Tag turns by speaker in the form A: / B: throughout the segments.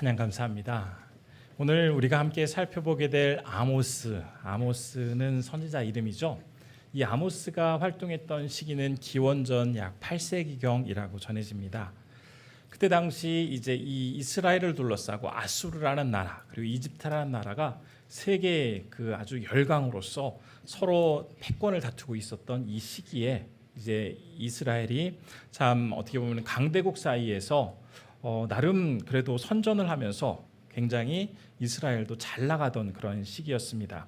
A: 찬양 감사합니다. 오늘 우리가 함께 살펴보게 될 아모스는 선지자 이름이죠. 이 아모스가 활동했던 시기는 기원전 약 8세기경이라고 전해집니다. 그때 당시 이제 이 이스라엘을 둘러싸고 아수르라는 나라 그리고 이집트라는 나라가 세계의 그 아주 열강으로서 서로 패권을 다투고 있었던 이 시기에 이제 이스라엘이 참 어떻게 보면 강대국 사이에서 나름 그래도 선전을 하면서 굉장히 이스라엘도 잘 나가던 그런 시기였습니다.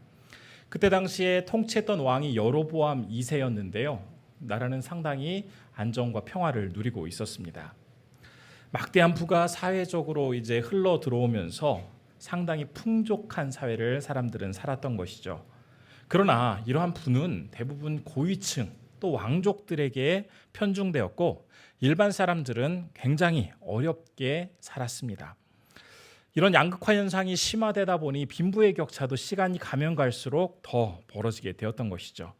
A: 그때 당시에 통치했던 왕이 여로보암 2세였는데요. 나라는 상당히 안정과 평화를 누리고 있었습니다. 막대한 부가 사회적으로 이제 흘러 들어오면서 상당히 풍족한 사회를 사람들은 살았던 것이죠. 그러나 이러한 부는 대부분 고위층 또 왕족들에게 편중되었고 일반 사람들은 굉장히 어렵게 살았습니다. 이런 양극화 현상이 심화되다 보니 빈부의 격차도 시간이 가면 갈수록 더 벌어지게 되었던 것이죠.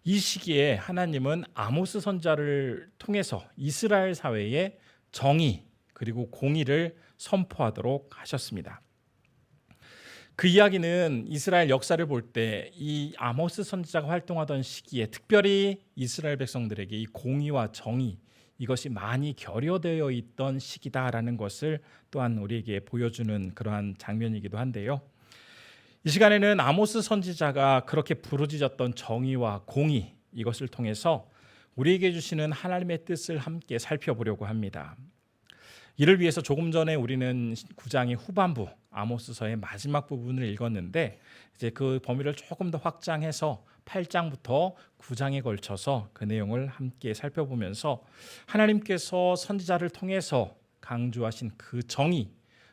A: 이 시기에 하나님은 아모스 선지자를 통해서 이스라엘 사회에 정의 그리고 공의를 선포하도록 하셨습니다. 그 이야기는 이스라엘 역사를 볼 때 이 아모스 선지자가 활동하던 시기에 특별히 이스라엘 백성들에게 이 공의와 정의 이것이 많이 결여되어 있던 시기다라는 것을 또한 우리에게 보여주는 그러한 장면이기도 한데요. 이 시간에는 아모스 선지자가 그렇게 부르짖었던 정의와 공의 이것을 통해서 우리에게 주시는 하나님의 뜻을 함께 살펴보려고 합니다. 이를 위해서 조금 전에 우리는 9장의 후반부 아모스서의 마지막 부분을 읽었는데 이제 그 범위를 조금 더 확장해서 8장부터 9장에 걸쳐서 그 내용을 함께 살펴보면서 하나님께서 선지자를 통해서 강조하신 그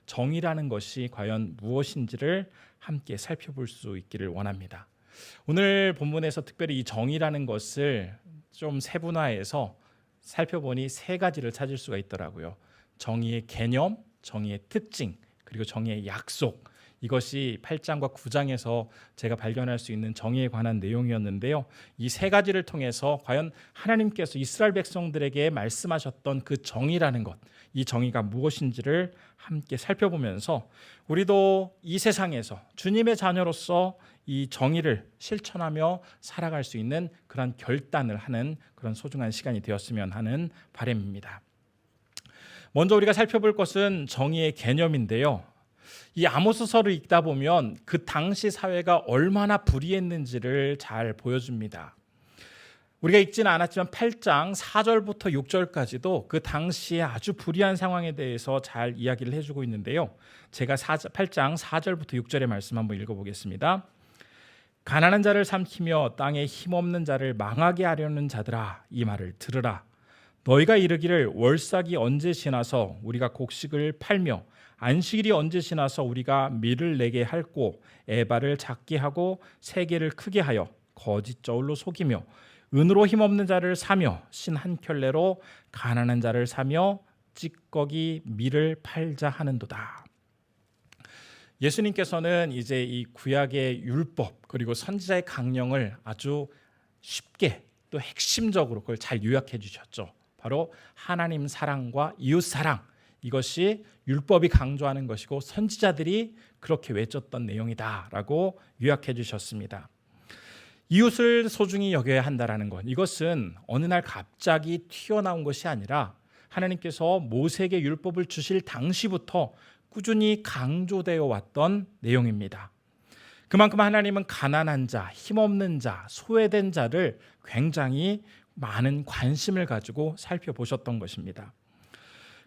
A: 정의라는 것이 과연 무엇인지를 함께 살펴볼 수 있기를 원합니다. 오늘 본문에서 특별히 이 정의라는 것을 좀 세분화해서 살펴보니 세 가지를 찾을 수가 있더라고요. 정의의 개념, 정의의 특징, 그리고 정의의 약속. 이것이 8장과 9장에서 제가 발견할 수 있는 정의에 관한 내용이었는데요. 이 세 가지를 통해서 과연 하나님께서 이스라엘 백성들에게 말씀하셨던 그 정의라는 것, 이 정의가 무엇인지를 함께 살펴보면서 우리도 이 세상에서 주님의 자녀로서 이 정의를 실천하며 살아갈 수 있는 그런 결단을 하는 그런 소중한 시간이 되었으면 하는 바람입니다. 먼저 우리가 살펴볼 것은 정의의 개념인데요. 이 아모스서를 읽다 보면 그 당시 사회가 얼마나 불의했는지를 잘 보여줍니다. 우리가 읽지는 않았지만 8장 4절부터 6절까지도 그 당시에 아주 불의한 상황에 대해서 잘 이야기를 해주고 있는데요. 제가 8장 4절부터 6절의 말씀 한번 읽어보겠습니다. 가난한 자를 삼키며 땅에 힘없는 자를 망하게 하려는 자들아, 이 말을 들으라. 너희가 이르기를 월삭이 언제 지나서 우리가 곡식을 팔며 안식일이 언제 지나서 우리가 밀을 내게 할꼬 에바를 작게 하고 세계를 크게 하여 거짓 저울로 속이며 은으로 힘없는 자를 사며 신 한 켤레로 가난한 자를 사며 찌꺼기 밀을 팔자 하는도다. 예수님께서는 이제 이 구약의 율법 그리고 선지자의 강령을 아주 쉽게 또 핵심적으로 그걸 잘 요약해 주셨죠. 바로 하나님 사랑과 이웃 사랑, 이것이 율법이 강조하는 것이고 선지자들이 그렇게 외쳤던 내용이다라고 요약해 주셨습니다. 이웃을 소중히 여겨야 한다라는 것, 이것은 어느 날 갑자기 튀어나온 것이 아니라 하나님께서 모세에게 율법을 주실 당시부터 꾸준히 강조되어 왔던 내용입니다. 그만큼 하나님은 가난한 자, 힘없는 자, 소외된 자를 굉장히 많은 관심을 가지고 살펴보셨던 것입니다.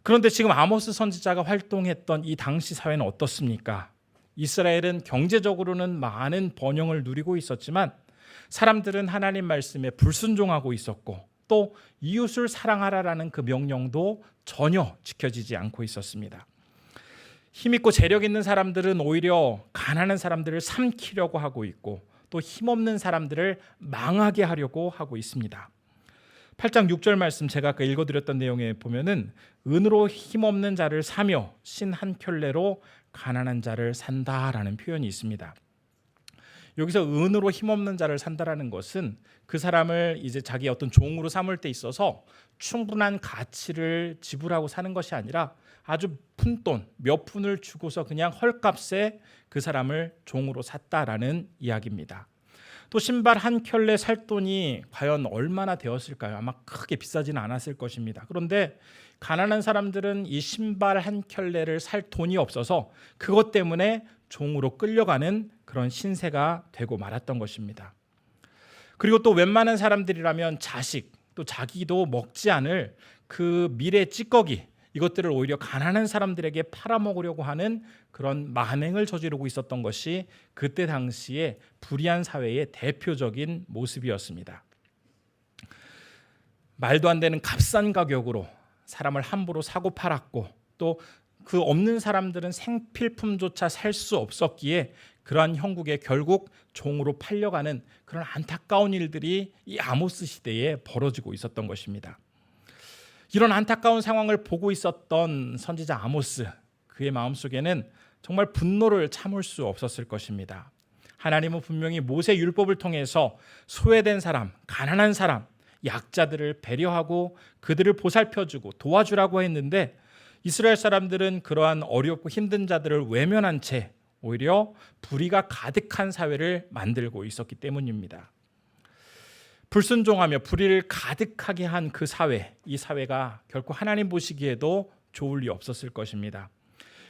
A: 그런데 지금 아모스 선지자가 활동했던 이 당시 사회는 어떻습니까? 이스라엘은 경제적으로는 많은 번영을 누리고 있었지만 사람들은 하나님 말씀에 불순종하고 있었고 또 이웃을 사랑하라라는 그 명령도 전혀 지켜지지 않고 있었습니다. 힘있고 재력 있는 사람들은 오히려 가난한 사람들을 삼키려고 하고 있고 또 힘없는 사람들을 망하게 하려고 하고 있습니다. 8장 6절 말씀 제가 아까 읽어드렸던 내용에 보면은 은으로 힘없는 자를 사며 신 한 켤레로 가난한 자를 산다라는 표현이 있습니다. 여기서 은으로 힘없는 자를 산다라는 것은 그 사람을 이제 자기의 어떤 종으로 삼을 때 있어서 충분한 가치를 지불하고 사는 것이 아니라 아주 푼돈 몇 푼을 주고서 그냥 헐값에 그 사람을 종으로 샀다라는 이야기입니다. 또 신발 한 켤레 살 돈이 과연 얼마나 되었을까요? 아마 크게 비싸지는 않았을 것입니다. 그런데 가난한 사람들은 이 신발 한 켤레를 살 돈이 없어서 그것 때문에 종으로 끌려가는 그런 신세가 되고 말았던 것입니다. 그리고 또 웬만한 사람들이라면 자식 또 자기도 먹지 않을 그 미래 찌꺼기 이것들을 오히려 가난한 사람들에게 팔아먹으려고 하는 그런 만행을 저지르고 있었던 것이 그때 당시에 불의한 사회의 대표적인 모습이었습니다. 말도 안 되는 값싼 가격으로 사람을 함부로 사고 팔았고 또 그 없는 사람들은 생필품조차 살 수 없었기에 그러한 형국에 결국 종으로 팔려가는 그런 안타까운 일들이 이 아모스 시대에 벌어지고 있었던 것입니다. 이런 안타까운 상황을 보고 있었던 선지자 아모스, 그의 마음속에는 정말 분노를 참을 수 없었을 것입니다. 하나님은 분명히 모세 율법을 통해서 소외된 사람, 가난한 사람, 약자들을 배려하고 그들을 보살펴주고 도와주라고 했는데 이스라엘 사람들은 그러한 어렵고 힘든 자들을 외면한 채 오히려 불의가 가득한 사회를 만들고 있었기 때문입니다. 불순종하며 불의를 가득하게 한 그 사회, 이 사회가 결코 하나님 보시기에도 좋을 리 없었을 것입니다.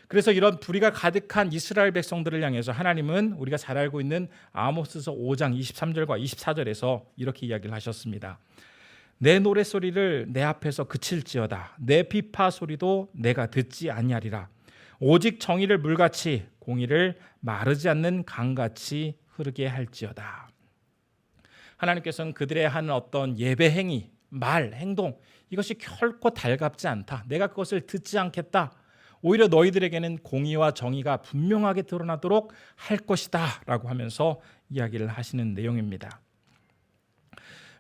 A: 그래서 이런 불의가 가득한 이스라엘 백성들을 향해서 하나님은 우리가 잘 알고 있는 아모스서 5장 23절과 24절에서 이렇게 이야기를 하셨습니다. 내 노랫소리를 내 앞에서 그칠지어다. 내 비파 소리도 내가 듣지 아니하리라. 오직 정의를 물같이 공의를 마르지 않는 강같이 흐르게 할지어다. 하나님께서는 그들의 하는 어떤 예배 행위, 말, 행동 이것이 결코 달갑지 않다. 내가 그것을 듣지 않겠다. 오히려 너희들에게는 공의와 정의가 분명하게 드러나도록 할 것이다 라고 하면서 이야기를 하시는 내용입니다.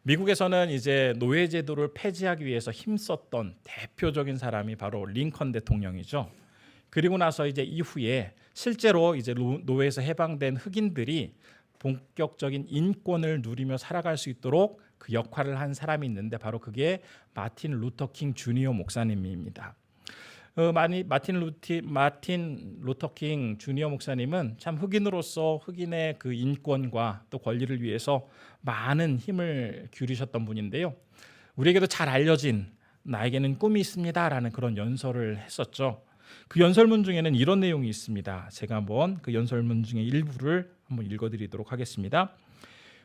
A: 미국에서는 이제 노예제도를 폐지하기 위해서 힘썼던 대표적인 사람이 바로 링컨 대통령이죠. 그리고 나서 이제 이후에 실제로 이제 노예에서 해방된 흑인들이 본격적인 인권을 누리며 살아갈 수 있도록 그 역할을 한 사람이 있는데 바로 그게 마틴 루터 킹 주니어 목사님입니다. 마틴 루터 킹 주니어 목사님은 참 흑인으로서 흑인의 그 인권과 또 권리를 위해서 많은 힘을 기울이셨던 분인데요. 우리에게도 잘 알려진 나에게는 꿈이 있습니다라는 그런 연설을 했었죠. 그 연설문 중에는 이런 내용이 있습니다. 제가 한번 그 연설문 중에 일부를 한번 읽어드리도록 하겠습니다.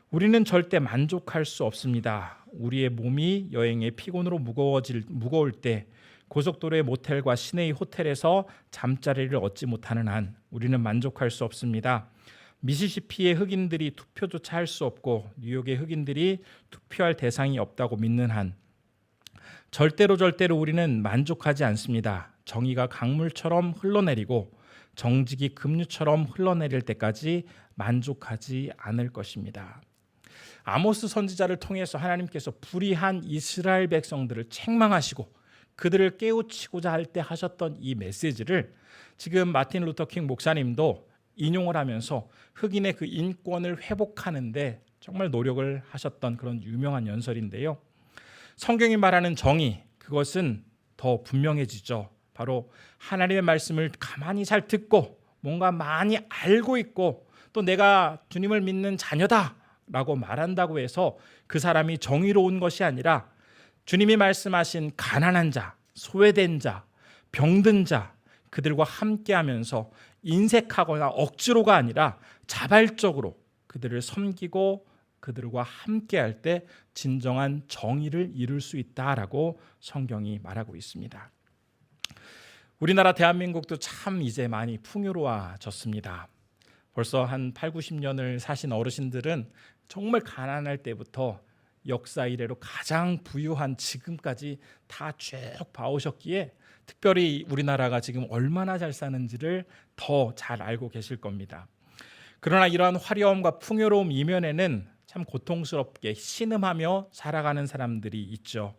A: 우리는 절대 만족할 수 없습니다. 우리의 몸이 여행의 피곤으로 무거울 때 고속도로의 모텔과 시내의 호텔에서 잠자리를 얻지 못하는 한 우리는 만족할 수 없습니다. 미시시피의 흑인들이 투표조차 할 수 없고 뉴욕의 흑인들이 투표할 대상이 없다고 믿는 한 절대로 우리는 만족하지 않습니다. 정의가 강물처럼 흘러내리고 정직이 급류처럼 흘러내릴 때까지 만족하지 않을 것입니다. 아모스 선지자를 통해서 하나님께서 불의한 이스라엘 백성들을 책망하시고 그들을 깨우치고자 할 때 하셨던 이 메시지를 지금 마틴 루터 킹 목사님도 인용을 하면서 흑인의 그 인권을 회복하는데 정말 노력을 하셨던 그런 유명한 연설인데요. 성경이 말하는 정의, 그것은 더 분명해지죠. 바로 하나님의 말씀을 가만히 잘 듣고 뭔가 많이 알고 있고 또 내가 주님을 믿는 자녀다 라고 말한다고 해서 그 사람이 정의로운 것이 아니라 주님이 말씀하신 가난한 자, 소외된 자, 병든 자 그들과 함께하면서 인색하거나 억지로가 아니라 자발적으로 그들을 섬기고 그들과 함께할 때 진정한 정의를 이룰 수 있다라고 성경이 말하고 있습니다. 우리나라 대한민국도 참 이제 많이 풍요로워졌습니다. 벌써 한 8, 90년을 사신 어르신들은 정말 가난할 때부터 역사 이래로 가장 부유한 지금까지 다 쭉 봐오셨기에 특별히 우리나라가 지금 얼마나 잘 사는지를 더 잘 알고 계실 겁니다. 그러나 이러한 화려함과 풍요로움 이면에는 참 고통스럽게 신음하며 살아가는 사람들이 있죠.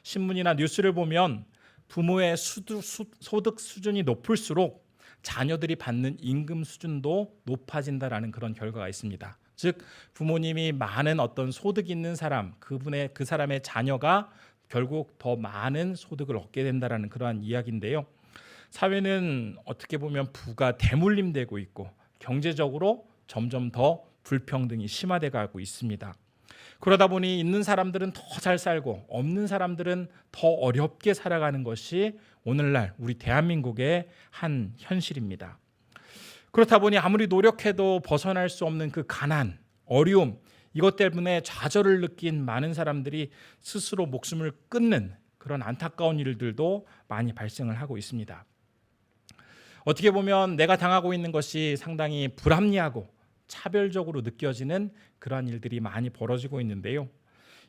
A: 신문이나 뉴스를 보면 부모의 소득 수준이 높을수록 자녀들이 받는 임금 수준도 높아진다라는 그런 결과가 있습니다. 즉 부모님이 많은 어떤 소득이 있는 사람, 그 사람의 자녀가 결국 더 많은 소득을 얻게 된다라는 그러한 이야기인데요. 사회는 어떻게 보면 부가 대물림되고 있고 경제적으로 점점 더 불평등이 심화돼 가고 있습니다. 그러다 보니 있는 사람들은 더 잘 살고 없는 사람들은 더 어렵게 살아가는 것이 오늘날 우리 대한민국의 한 현실입니다. 그렇다 보니 아무리 노력해도 벗어날 수 없는 그 가난, 어려움, 이것 때문에 좌절을 느낀 많은 사람들이 스스로 목숨을 끊는 그런 안타까운 일들도 많이 발생을 하고 있습니다. 어떻게 보면 내가 당하고 있는 것이 상당히 불합리하고 차별적으로 느껴지는 그러한 일들이 많이 벌어지고 있는데요.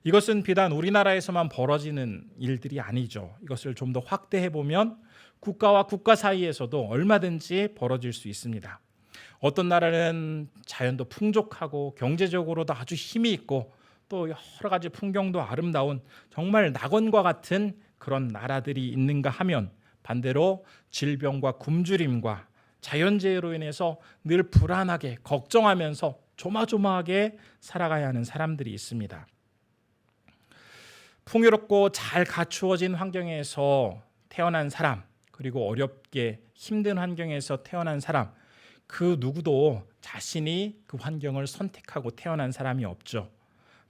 A: 이것은 비단 우리나라에서만 벌어지는 일들이 아니죠. 이것을 좀 더 확대해 보면 국가와 국가 사이에서도 얼마든지 벌어질 수 있습니다. 어떤 나라는 자연도 풍족하고 경제적으로도 아주 힘이 있고 또 여러 가지 풍경도 아름다운 정말 낙원과 같은 그런 나라들이 있는가 하면 반대로 질병과 굶주림과 자연재해로 인해서 늘 불안하게 걱정하면서 조마조마하게 살아가야 하는 사람들이 있습니다. 풍요롭고 잘 갖추어진 환경에서 태어난 사람, 그리고 어렵게 힘든 환경에서 태어난 사람, 그 누구도 자신이 그 환경을 선택하고 태어난 사람이 없죠.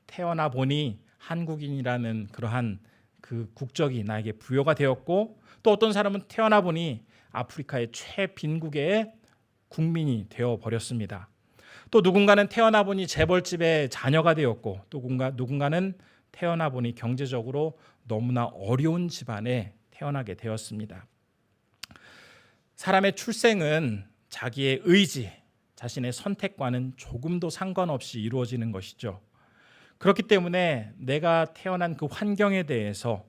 A: 태어나 보니 한국인이라는 그러한 그 국적이 나에게 부여가 되었고, 또 어떤 사람은 태어나 보니 아프리카의 최빈국의 국민이 되어 버렸습니다. 또 누군가는 태어나 보니 재벌집의 자녀가 되었고, 또 누군가는 태어나 보니 경제적으로 너무나 어려운 집안에 태어나게 되었습니다. 사람의 출생은 자기의 의지, 자신의 선택과는 조금도 상관없이 이루어지는 것이죠. 그렇기 때문에 내가 태어난 그 환경에 대해서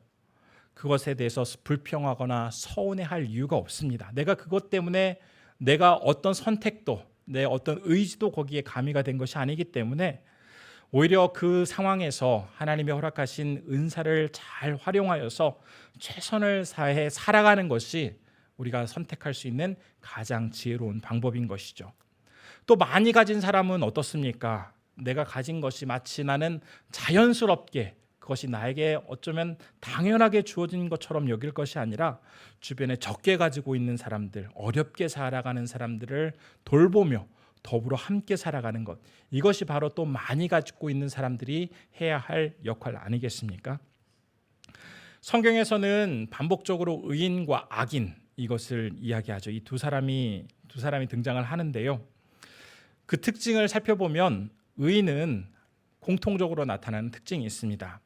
A: 그것에 대해서 불평하거나 서운해할 이유가 없습니다. 내가 그것 때문에 내가 어떤 선택도 내 어떤 의지도 거기에 가미가 된 것이 아니기 때문에 오히려 그 상황에서 하나님이 허락하신 은사를 잘 활용하여서 최선을 다해 살아가는 것이 우리가 선택할 수 있는 가장 지혜로운 방법인 것이죠. 또 많이 가진 사람은 어떻습니까? 내가 가진 것이 마치 나는 자연스럽게 그것이 나에게 어쩌면 당연하게 주어진 것처럼 여길 것이 아니라 주변에 적게 가지고 있는 사람들, 어렵게 살아가는 사람들을 돌보며 더불어 함께 살아가는 것, 이것이 바로 또 많이 가지고 있는 사람들이 해야 할 역할 아니겠습니까? 성경에서는 반복적으로 의인과 악인, 이것을 이야기하죠. 이 두 사람이 등장을 하는데요. 그 특징을 살펴보면 의인은 공통적으로 나타나는 특징이 있습니다.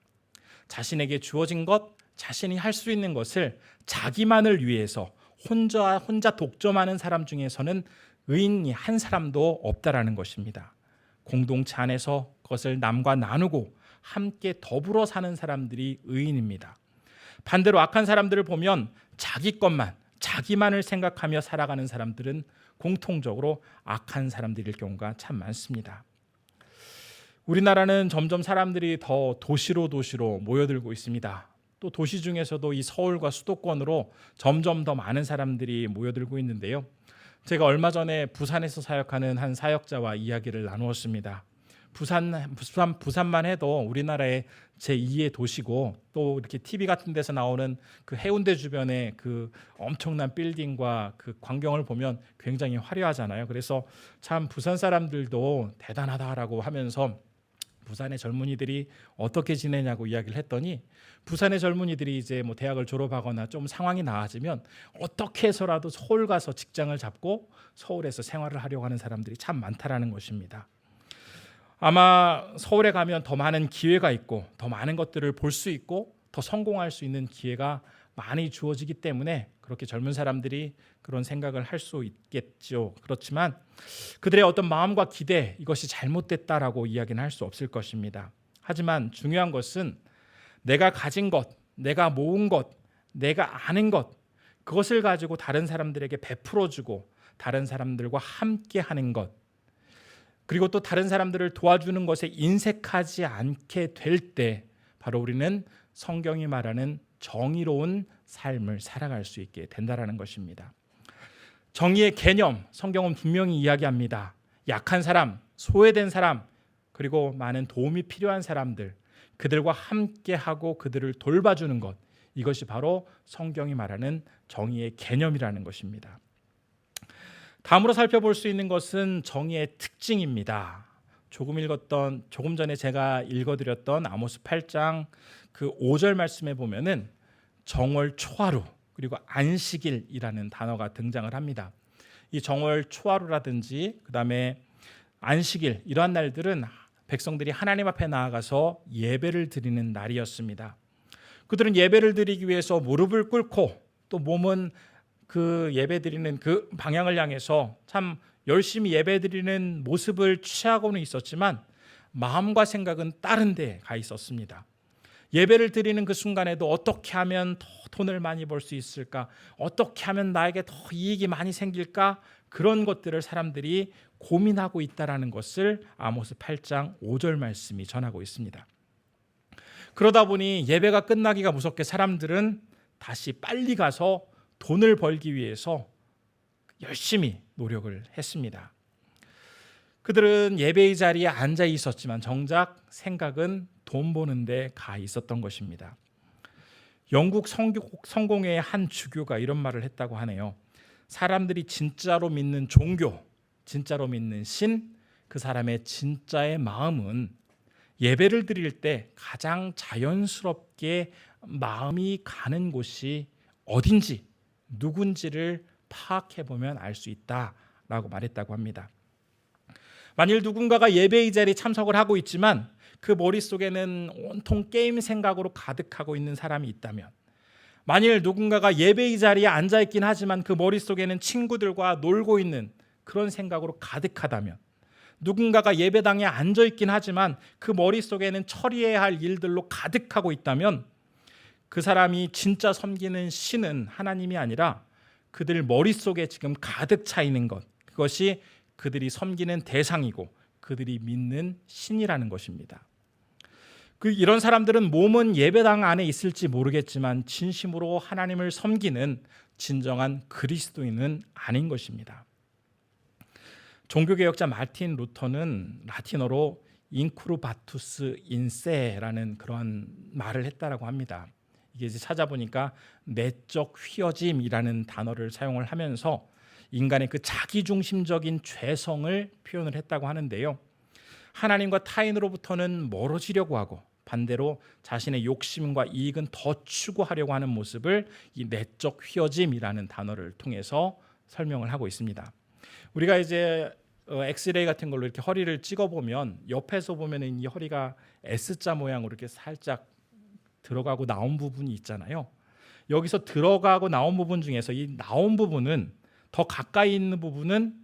A: 자신에게 주어진 것, 자신이 할 수 있는 것을 자기만을 위해서 혼자 독점하는 사람 중에서는 의인이 한 사람도 없다라는 것입니다. 공동체 안에서 그것을 남과 나누고 함께 더불어 사는 사람들이 의인입니다. 반대로 악한 사람들을 보면 자기 것만, 자기만을 생각하며 살아가는 사람들은 공통적으로 악한 사람들일 경우가 참 많습니다. 우리나라는 점점 사람들이 더 도시로 모여들고 있습니다. 또 도시 중에서도 이 서울과 수도권으로 점점 더 많은 사람들이 모여들고 있는데요. 제가 얼마 전에 부산에서 사역하는 한 사역자와 이야기를 나누었습니다. 부산만 해도 우리나라의 제2의 도시고, 또 이렇게 TV 같은 데서 나오는 그 해운대 주변의 그 엄청난 빌딩과 그 광경을 보면 굉장히 화려하잖아요. 그래서 참 부산 사람들도 대단하다라고 하면서 부산의 젊은이들이 어떻게 지내냐고 이야기를 했더니, 부산의 젊은이들이 이제 뭐 대학을 졸업하거나 좀 상황이 나아지면 어떻게 해서라도 서울 가서 직장을 잡고 서울에서 생활을 하려고 하는 사람들이 참 많다라는 것입니다. 아마 서울에 가면 더 많은 기회가 있고 더 많은 것들을 볼 수 있고 더 성공할 수 있는 기회가 많이 주어지기 때문에 그렇게 젊은 사람들이 그런 생각을 할 수 있겠죠. 그렇지만 그들의 어떤 마음과 기대, 이것이 잘못됐다라고 이야기는 할 수 없을 것입니다. 하지만 중요한 것은 내가 가진 것, 내가 모은 것, 내가 아는 것, 그것을 가지고 다른 사람들에게 베풀어주고 다른 사람들과 함께 하는 것, 그리고 또 다른 사람들을 도와주는 것에 인색하지 않게 될 때 바로 우리는 성경이 말하는 정의로운 삶을 살아갈 수 있게 된다라는 것입니다. 정의의 개념, 성경은 분명히 이야기합니다. 약한 사람, 소외된 사람, 그리고 많은 도움이 필요한 사람들, 그들과 함께하고 그들을 돌봐주는 것, 이것이 바로 성경이 말하는 정의의 개념이라는 것입니다. 다음으로 살펴볼 수 있는 것은 정의의 특징입니다. 조금 전에 제가 읽어드렸던 아모스 8장 그 5절 말씀에 보면은 정월 초하루 그리고 안식일이라는 단어가 등장을 합니다. 이 정월 초하루라든지 그다음에 안식일 이러한 날들은 백성들이 하나님 앞에 나아가서 예배를 드리는 날이었습니다. 그들은 예배를 드리기 위해서 무릎을 꿇고 또 몸은 그 예배 드리는 그 방향을 향해서 참 열심히 예배 드리는 모습을 취하고는 있었지만 마음과 생각은 다른 데 가 있었습니다. 예배를 드리는 그 순간에도 어떻게 하면 더 돈을 많이 벌 수 있을까? 어떻게 하면 나에게 더 이익이 많이 생길까? 그런 것들을 사람들이 고민하고 있다라는 것을 아모스 8장 5절 말씀이 전하고 있습니다. 그러다 보니 예배가 끝나기가 무섭게 사람들은 다시 빨리 가서 돈을 벌기 위해서 열심히 노력을 했습니다. 그들은 예배의 자리에 앉아 있었지만 정작 생각은 돈 버는 데 가 있었던 것입니다. 영국 성공회의 한 주교가 이런 말을 했다고 하네요. 사람들이 진짜로 믿는 종교, 진짜로 믿는 신, 그 사람의 진짜의 마음은 예배를 드릴 때 가장 자연스럽게 마음이 가는 곳이 어딘지, 누군지를 파악해 보면 알 수 있다라고 말했다고 합니다. 만일 누군가가 예배의 자리에 참석을 하고 있지만 그 머릿속에는 온통 게임 생각으로 가득하고 있는 사람이 있다면, 만일 누군가가 예배의 자리에 앉아 있긴 하지만 그 머릿속에는 친구들과 놀고 있는 그런 생각으로 가득하다면, 누군가가 예배당에 앉아 있긴 하지만 그 머릿속에는 처리해야 할 일들로 가득하고 있다면 그 사람이 진짜 섬기는 신은 하나님이 아니라 그들 머릿속에 지금 가득 차 있는 것, 그것이 그들이 섬기는 대상이고 그들이 믿는 신이라는 것입니다. 이런 사람들은 몸은 예배당 안에 있을지 모르겠지만 진심으로 하나님을 섬기는 진정한 그리스도인은 아닌 것입니다. 종교개혁자 마틴 루터는 라틴어로 인크루바투스 인세라는 그런 말을 했다라고 합니다. 이게 이제 찾아보니까 내적 휘어짐이라는 단어를 사용을 하면서 인간의 그 자기중심적인 죄성을 표현을 했다고 하는데요. 하나님과 타인으로부터는 멀어지려고 하고 반대로 자신의 욕심과 이익은 더 추구하려고 하는 모습을 이 내적 휘어짐이라는 단어를 통해서 설명을 하고 있습니다. 우리가 이제 엑스레이 같은 걸로 이렇게 허리를 찍어보면 옆에서 보면은 이 허리가 S자 모양으로 이렇게 살짝 들어가고 나온 부분이 있잖아요. 여기서 들어가고 나온 부분 중에서 이 나온 부분은, 더 가까이 있는 부분은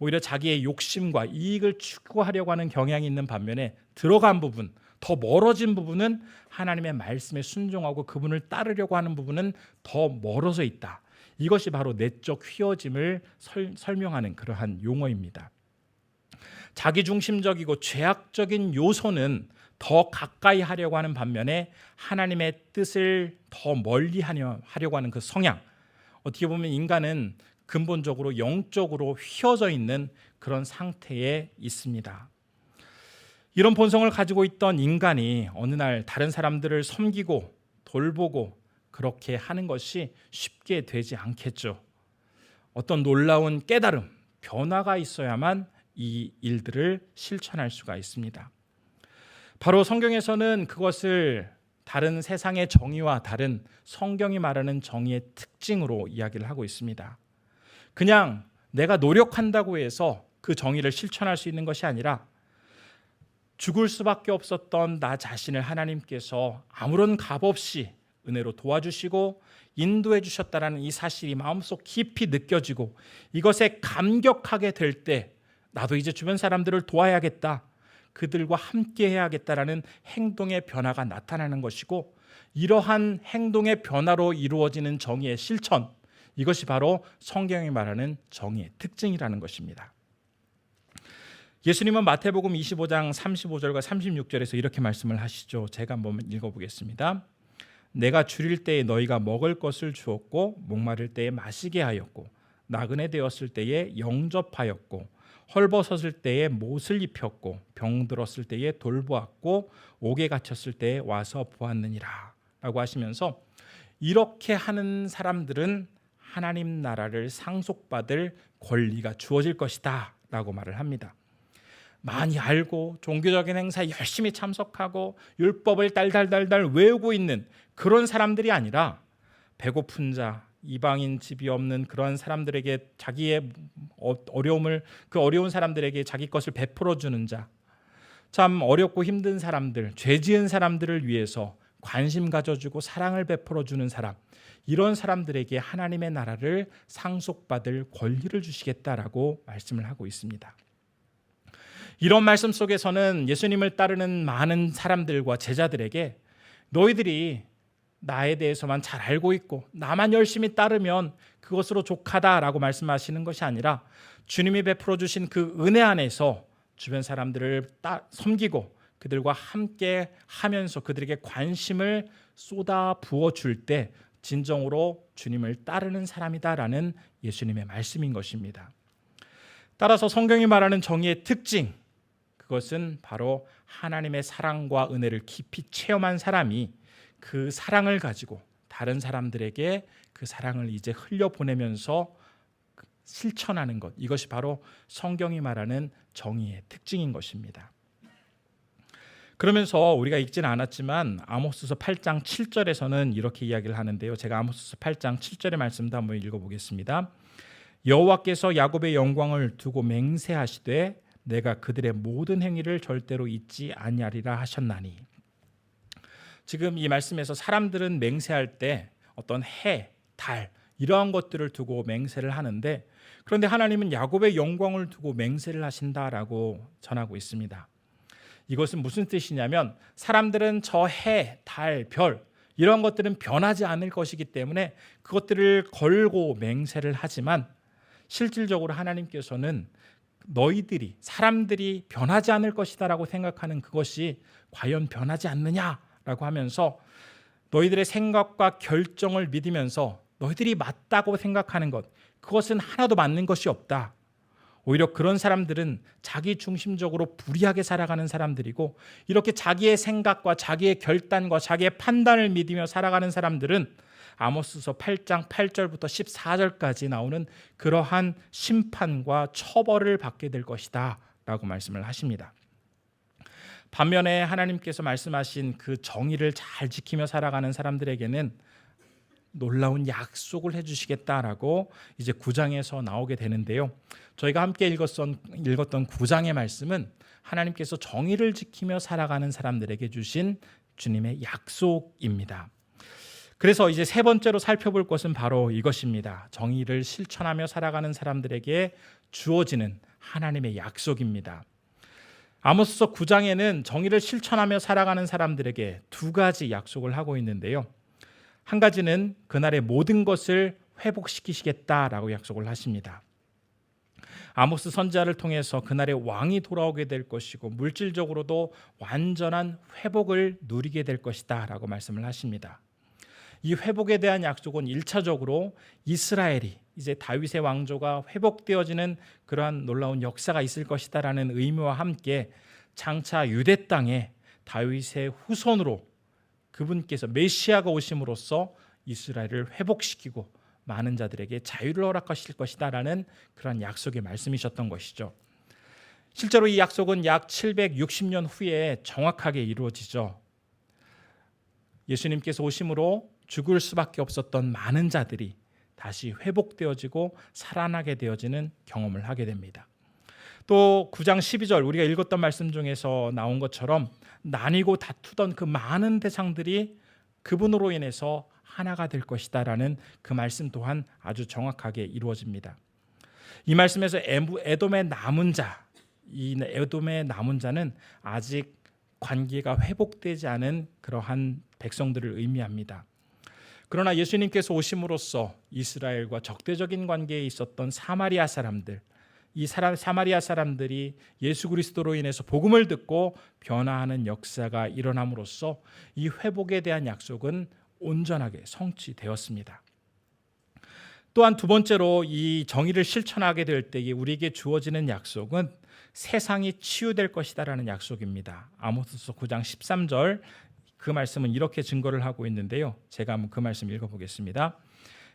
A: 오히려 자기의 욕심과 이익을 추구하려고 하는 경향이 있는 반면에 들어간 부분, 더 멀어진 부분은 하나님의 말씀에 순종하고 그분을 따르려고 하는 부분은 더 멀어져 있다. 이것이 바로 내적 휘어짐을 설명하는 그러한 용어입니다. 자기중심적이고 죄악적인 요소는 더 가까이 하려고 하는 반면에 하나님의 뜻을 더 멀리 하려고 하는 그 성향, 어떻게 보면 인간은 근본적으로 영적으로 휘어져 있는 그런 상태에 있습니다. 이런 본성을 가지고 있던 인간이 어느 날 다른 사람들을 섬기고 돌보고 그렇게 하는 것이 쉽게 되지 않겠죠. 어떤 놀라운 깨달음, 변화가 있어야만 이 일들을 실천할 수가 있습니다. 바로 성경에서는 그것을 다른 세상의 정의와 다른 성경이 말하는 정의의 특징으로 이야기를 하고 있습니다. 그냥 내가 노력한다고 해서 그 정의를 실천할 수 있는 것이 아니라 죽을 수밖에 없었던 나 자신을 하나님께서 아무런 값 없이 은혜로 도와주시고 인도해 주셨다는 이 사실이 마음속 깊이 느껴지고 이것에 감격하게 될 때 나도 이제 주변 사람들을 도와야겠다, 그들과 함께 해야겠다라는 행동의 변화가 나타나는 것이고, 이러한 행동의 변화로 이루어지는 정의의 실천, 이것이 바로 성경이 말하는 정의의 특징이라는 것입니다. 예수님은 마태복음 25장 35절과 36절에서 이렇게 말씀을 하시죠. 제가 한번 읽어보겠습니다. 내가 줄일 때에 너희가 먹을 것을 주었고 목마를 때에 마시게 하였고 나그네 되었을 때에 영접하였고 헐벗었을 때에 못을 입혔고 병들었을 때에 돌보았고 옥에 갇혔을 때에 와서 보았느니라 라고 하시면서 이렇게 하는 사람들은 하나님 나라를 상속받을 권리가 주어질 것이다 라고 말을 합니다. 많이 알고 종교적인 행사에 열심히 참석하고 율법을 달달달달 외우고 있는 그런 사람들이 아니라 배고픈 자, 이방인 집이 없는 그런 사람들에게 자기의 어려움을, 그 어려운 사람들에게 자기 것을 베풀어 주는 자, 참 어렵고 힘든 사람들, 죄 지은 사람들을 위해서 관심 가져주고 사랑을 베풀어 주는 사람, 이런 사람들에게 하나님의 나라를 상속받을 권리를 주시겠다라고 말씀을 하고 있습니다. 이런 말씀 속에서는 예수님을 따르는 많은 사람들과 제자들에게 너희들이 나에 대해서만 잘 알고 있고 나만 열심히 따르면 그것으로 족하다라고 말씀하시는 것이 아니라 주님이 베풀어 주신 그 은혜 안에서 주변 사람들을 섬기고 그들과 함께 하면서 그들에게 관심을 쏟아 부어 줄 때 진정으로 주님을 따르는 사람이다라는 예수님의 말씀인 것입니다. 따라서 성경이 말하는 정의의 특징, 그것은 바로 하나님의 사랑과 은혜를 깊이 체험한 사람이 그 사랑을 가지고 다른 사람들에게 그 사랑을 이제 흘려보내면서 실천하는 것, 이것이 바로 성경이 말하는 정의의 특징인 것입니다. 그러면서 우리가 읽지는 않았지만 아모스서 8장 7절에서는 이렇게 이야기를 하는데요. 제가 아모스서 8장 7절의 말씀도 한번 읽어보겠습니다. 여호와께서 야곱의 영광을 두고 맹세하시되 내가 그들의 모든 행위를 절대로 잊지 아니하리라 하셨나니. 지금 이 말씀에서 사람들은 맹세할 때 어떤 해, 달 이러한 것들을 두고 맹세를 하는데, 그런데 하나님은 야곱의 영광을 두고 맹세를 하신다라고 전하고 있습니다. 이것은 무슨 뜻이냐면 사람들은 저 해, 달, 별 이런 것들은 변하지 않을 것이기 때문에 그것들을 걸고 맹세를 하지만 실질적으로 하나님께서는 너희들이, 사람들이 변하지 않을 것이다라고 생각하는 그것이 과연 변하지 않느냐라고 하면서 너희들의 생각과 결정을 믿으면서 너희들이 맞다고 생각하는 것, 그것은 하나도 맞는 것이 없다. 오히려 그런 사람들은 자기 중심적으로 불의하게 살아가는 사람들이고, 이렇게 자기의 생각과 자기의 결단과 자기의 판단을 믿으며 살아가는 사람들은 아모스서 8장 8절부터 14절까지 나오는 그러한 심판과 처벌을 받게 될 것이다 라고 말씀을 하십니다. 반면에 하나님께서 말씀하신 그 정의를 잘 지키며 살아가는 사람들에게는 놀라운 약속을 해주시겠다라고 이제 9장에서 나오게 되는데요. 저희가 함께 읽었던 9장의 말씀은 하나님께서 정의를 지키며 살아가는 사람들에게 주신 주님의 약속입니다. 그래서 이제 세 번째로 살펴볼 것은 바로 이것입니다. 정의를 실천하며 살아가는 사람들에게 주어지는 하나님의 약속입니다. 아모스서 9장에는 정의를 실천하며 살아가는 사람들에게 두 가지 약속을 하고 있는데요. 한 가지는 그날의 모든 것을 회복시키시겠다라고 약속을 하십니다. 아모스 선지자를 통해서 그날의 왕이 돌아오게 될 것이고 물질적으로도 완전한 회복을 누리게 될 것이다 라고 말씀을 하십니다. 이 회복에 대한 약속은 1차적으로 이스라엘이 이제 다윗의 왕조가 회복되어지는 그러한 놀라운 역사가 있을 것이다라는 의미와 함께 장차 유대 땅에 다윗의 후손으로 그분께서 메시아가 오심으로써 이스라엘을 회복시키고 많은 자들에게 자유를 허락하실 것이다라는 그런 약속의 말씀이셨던 것이죠. 실제로 이 약속은 약 760년 후에 정확하게 이루어지죠. 예수님께서 오심으로 죽을 수밖에 없었던 많은 자들이 다시 회복되어지고 살아나게 되어지는 경험을 하게 됩니다. 또 9장 12절 우리가 읽었던 말씀 중에서 나온 것처럼 나뉘고 다투던 그 많은 대상들이 그분으로 인해서 하나가 될 것이다라는 그 말씀 또한 아주 정확하게 이루어집니다. 이 말씀에서 에돔의 남은 자, 이 에돔의 남은 자는 아직 관계가 회복되지 않은 그러한 백성들을 의미합니다. 그러나 예수님께서 오심으로써 이스라엘과 적대적인 관계에 있었던 사마리아 사람들, 이 사마리아 사람들이 예수 그리스도로 인해서 복음을 듣고 변화하는 역사가 일어남으로써 이 회복에 대한 약속은 온전하게 성취되었습니다. 또한 두 번째로 이 정의를 실천하게 될 때에 우리에게 주어지는 약속은 세상이 치유될 것이다라는 약속입니다. 아모스서 9장 13절 그 말씀은 이렇게 증거를 하고 있는데요. 제가 한번 그 말씀 읽어보겠습니다.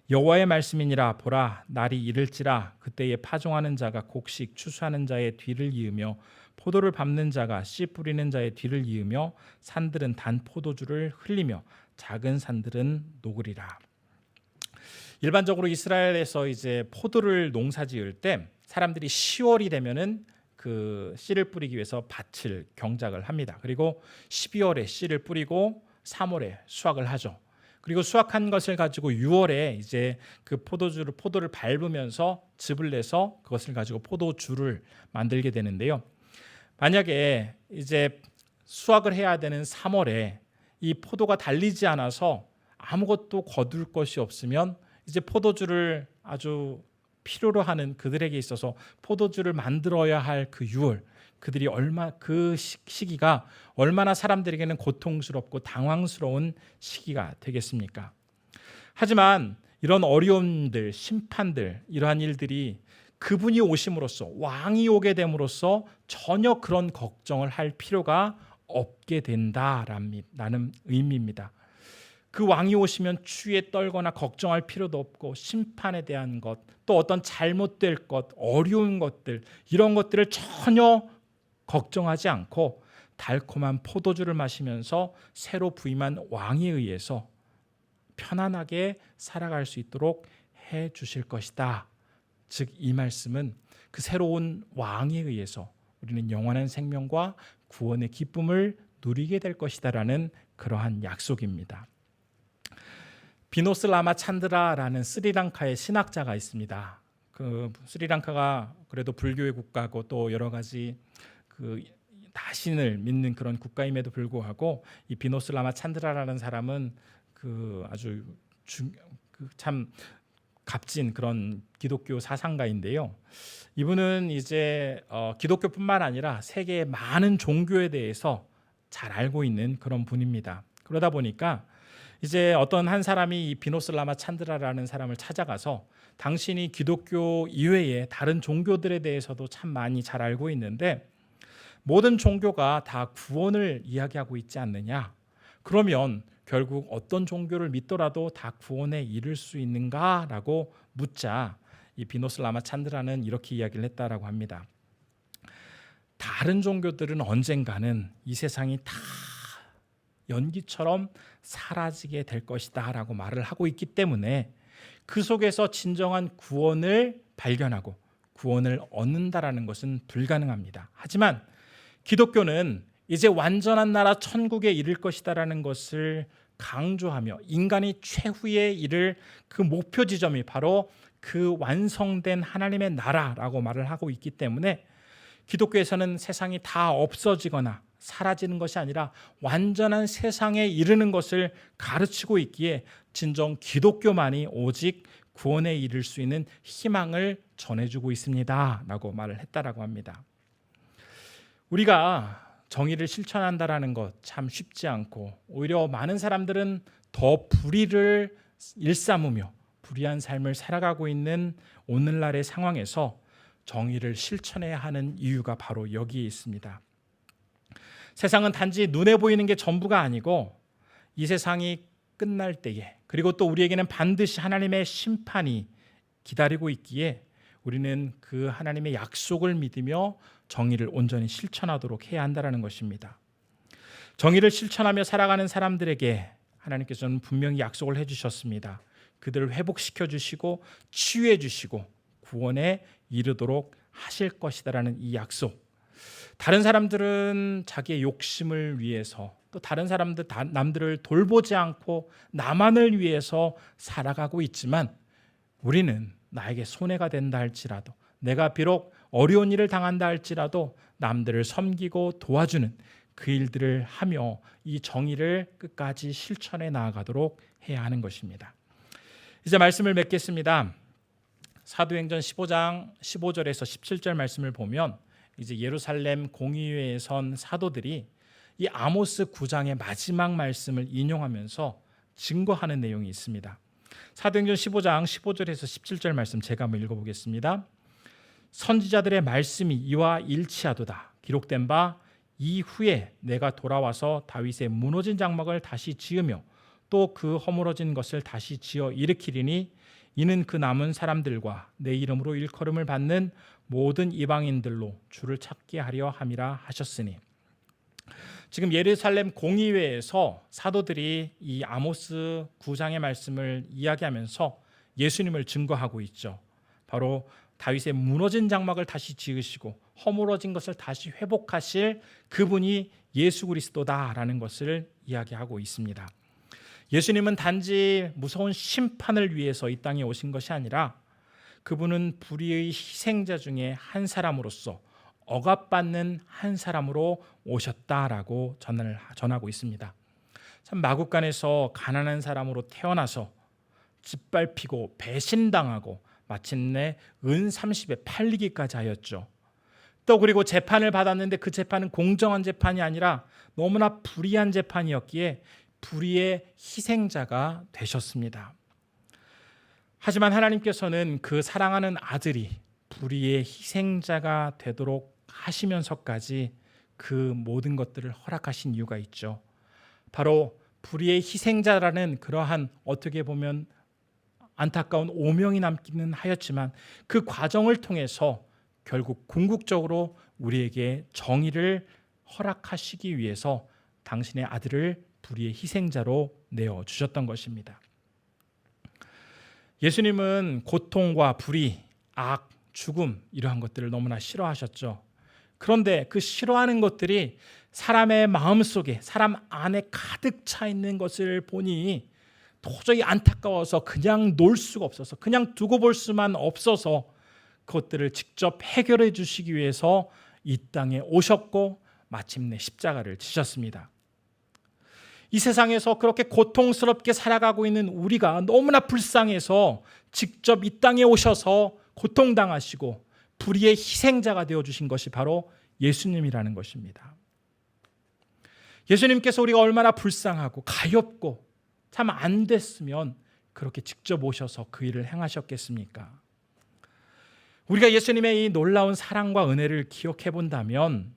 A: 여호와의 말씀이니라 보라 날이 이를지라 그때에 파종하는 자가 곡식 추수하는 자의 뒤를 이으며 포도를 밟는 자가 씨 뿌리는 자의 뒤를 이으며 산들은 단 포도주를 흘리며 작은 산들은 녹으리라. 일반적으로 이스라엘에서 이제 포도를 농사지을 때 사람들이 10월이 되면은 그 씨를 뿌리기 위해서 밭을 경작을 합니다. 그리고 12월에 씨를 뿌리고 3월에 수확을 하죠. 그리고 수확한 것을 가지고 6월에 이제 그 포도를 밟으면서 즙을 내서 그것을 가지고 포도주를 만들게 되는데요. 만약에 이제 수확을 해야 되는 3월에 이 포도가 달리지 않아서 아무것도 거둘 것이 없으면 이제 포도주를 아주 필요로 하는 그들에게 있어서 포도주를 만들어야 할 그 6월, 그들이 그 시기가 얼마나 사람들에게는 고통스럽고 당황스러운 시기가 되겠습니까? 하지만 이런 어려움들, 심판들, 이러한 일들이 그분이 오심으로써, 왕이 오게 됨으로써 전혀 그런 걱정을 할 필요가 없게 된다라는 의미입니다. 그 왕이 오시면 추위에 떨거나 걱정할 필요도 없고 심판에 대한 것, 또 어떤 잘못될 것, 어려운 것들, 이런 것들을 전혀 걱정하지 않고 달콤한 포도주를 마시면서 새로 부임한 왕에 의해서 편안하게 살아갈 수 있도록 해 주실 것이다. 즉 이 말씀은 그 새로운 왕에 의해서 우리는 영원한 생명과 구원의 기쁨을 누리게 될 것이다라는 그러한 약속입니다. 비노스 라마 찬드라라는 스리랑카의 신학자가 있습니다. 그 스리랑카가 그래도 불교의 국가고 또 여러 가지 그 다신을 믿는 그런 국가임에도 불구하고 이 비노스 라마 찬드라라는 사람은 그 아주 참 값진 그런 기독교 사상가인데요. 이분은 이제 기독교뿐만 아니라 세계의 많은 종교에 대해서 잘 알고 있는 그런 분입니다. 그러다 보니까 이제 어떤 한 사람이 이 비노스 라마 찬드라라는 사람을 찾아가서 당신이 기독교 이외에 다른 종교들에 대해서도 참 많이 잘 알고 있는데 모든 종교가 다 구원을 이야기하고 있지 않느냐? 그러면 결국 어떤 종교를 믿더라도 다 구원에 이를 수 있는가라고 묻자 이 비노스 라마 찬드라는 이렇게 이야기를 했다라고 합니다. 다른 종교들은 언젠가는 이 세상이 다 연기처럼 사라지게 될 것이다라고 말을 하고 있기 때문에 그 속에서 진정한 구원을 발견하고 구원을 얻는다라는 것은 불가능합니다. 하지만 기독교는 이제 완전한 나라 천국에 이를 것이다라는 것을 강조하며 인간이 최후에 이를 그 목표 지점이 바로 그 완성된 하나님의 나라라고 말을 하고 있기 때문에 기독교에서는 세상이 다 없어지거나 사라지는 것이 아니라 완전한 세상에 이르는 것을 가르치고 있기에 진정 기독교만이 오직 구원에 이를 수 있는 희망을 전해주고 있습니다 라고 말을 했다라고 합니다. 우리가 정의를 실천한다라는 것 참 쉽지 않고 오히려 많은 사람들은 더 불의를 일삼으며 불의한 삶을 살아가고 있는 오늘날의 상황에서 정의를 실천해야 하는 이유가 바로 여기에 있습니다. 세상은 단지 눈에 보이는 게 전부가 아니고 이 세상이 끝날 때에 그리고 또 우리에게는 반드시 하나님의 심판이 기다리고 있기에 우리는 그 하나님의 약속을 믿으며 정의를 온전히 실천하도록 해야 한다는 것입니다. 정의를 실천하며 살아가는 사람들에게 하나님께서는 분명히 약속을 해주셨습니다. 그들을 회복시켜 주시고 치유해 주시고 구원에 이르도록 하실 것이다라는 이 약속. 다른 사람들은 자기의 욕심을 위해서 또 다른 사람들 남들을 돌보지 않고 나만을 위해서 살아가고 있지만 우리는 나에게 손해가 된다 할지라도 내가 비록 어려운 일을 당한다 할지라도 남들을 섬기고 도와주는 그 일들을 하며 이 정의를 끝까지 실천해 나아가도록 해야 하는 것입니다. 이제 말씀을 맺겠습니다. 사도행전 15장 15절에서 17절 말씀을 보면 이제 예루살렘 공의회에 선 사도들이 이 아모스 9장의 마지막 말씀을 인용하면서 증거하는 내용이 있습니다. 사도행전 15장 15절에서 17절 말씀 제가 한번 읽어보겠습니다. 선지자들의 말씀이 이와 일치하도다. 기록된 바 이후에 내가 돌아와서 다윗의 무너진 장막을 다시 지으며 또 그 허물어진 것을 다시 지어 일으키리니 이는 그 남은 사람들과 내 이름으로 일컬음을 받는 모든 이방인들로 주를 찾게 하려 함이라 하셨으니. 지금 예루살렘 공의회에서 사도들이 이 아모스 9장의 말씀을 이야기하면서 예수님을 증거하고 있죠. 바로 다윗의 무너진 장막을 다시 지으시고 허물어진 것을 다시 회복하실 그분이 예수 그리스도다라는 것을 이야기하고 있습니다. 예수님은 단지 무서운 심판을 위해서 이 땅에 오신 것이 아니라 그분은 불의의 희생자 중에 한 사람으로서 억압받는 한 사람으로 오셨다라고 전하고 있습니다. 참 마국간에서 가난한 사람으로 태어나서 짓밟히고 배신당하고 마침내 은 30에 팔리기까지 하였죠. 또 그리고 재판을 받았는데 그 재판은 공정한 재판이 아니라 너무나 불의한 재판이었기에 불의의 희생자가 되셨습니다. 하지만 하나님께서는 그 사랑하는 아들이 불의의 희생자가 되도록 하시면서까지 그 모든 것들을 허락하신 이유가 있죠. 바로 불의의 희생자라는 그러한 어떻게 보면 안타까운 오명이 남기는 하였지만 그 과정을 통해서 결국 궁극적으로 우리에게 정의를 허락하시기 위해서 당신의 아들을 불의의 희생자로 내어주셨던 것입니다. 예수님은 고통과 불의, 악, 죽음 이러한 것들을 너무나 싫어하셨죠. 그런데 그 싫어하는 것들이 사람의 마음속에 사람 안에 가득 차 있는 것을 보니 도저히 안타까워서 그냥 놓을 수가 없어서 그냥 두고 볼 수만 없어서 그것들을 직접 해결해 주시기 위해서 이 땅에 오셨고 마침내 십자가를 지셨습니다. 이 세상에서 그렇게 고통스럽게 살아가고 있는 우리가 너무나 불쌍해서 직접 이 땅에 오셔서 고통당하시고 불의의 희생자가 되어주신 것이 바로 예수님이라는 것입니다. 예수님께서 우리가 얼마나 불쌍하고 가엾고 참 안 됐으면 그렇게 직접 오셔서 그 일을 행하셨겠습니까? 우리가 예수님의 이 놀라운 사랑과 은혜를 기억해 본다면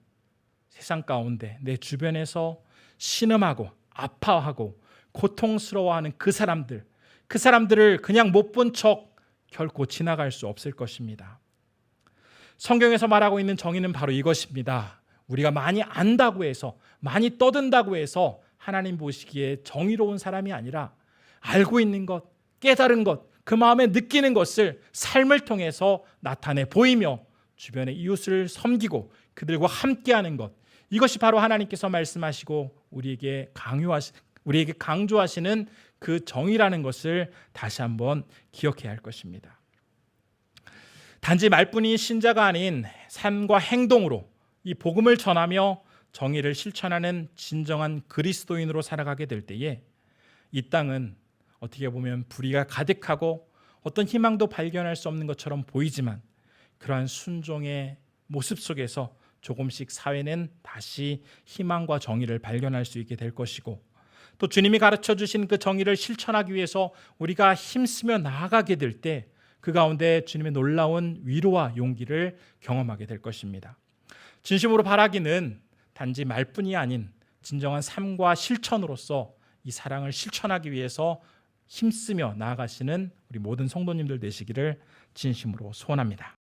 A: 세상 가운데 내 주변에서 신음하고 아파하고 고통스러워하는 그 사람들을 그냥 못 본 척 결코 지나갈 수 없을 것입니다. 성경에서 말하고 있는 정의는 바로 이것입니다. 우리가 많이 안다고 해서 많이 떠든다고 해서 하나님 보시기에 정의로운 사람이 아니라 알고 있는 것, 깨달은 것, 그 마음에 느끼는 것을 삶을 통해서 나타내 보이며 주변의 이웃을 섬기고 그들과 함께하는 것, 이것이 바로 하나님께서 말씀하시고 우리에게 강조하시는 그 정의라는 것을 다시 한번 기억해야 할 것입니다. 단지 말뿐인 신자가 아닌 삶과 행동으로 이 복음을 전하며 정의를 실천하는 진정한 그리스도인으로 살아가게 될 때에 이 땅은 어떻게 보면 불의가 가득하고 어떤 희망도 발견할 수 없는 것처럼 보이지만 그러한 순종의 모습 속에서 조금씩 사회는 다시 희망과 정의를 발견할 수 있게 될 것이고 또 주님이 가르쳐 주신 그 정의를 실천하기 위해서 우리가 힘쓰며 나아가게 될 때 그 가운데 주님의 놀라운 위로와 용기를 경험하게 될 것입니다. 진심으로 바라기는 단지 말뿐이 아닌 진정한 삶과 실천으로서 이 사랑을 실천하기 위해서 힘쓰며 나아가시는 우리 모든 성도님들 되시기를 진심으로 소원합니다.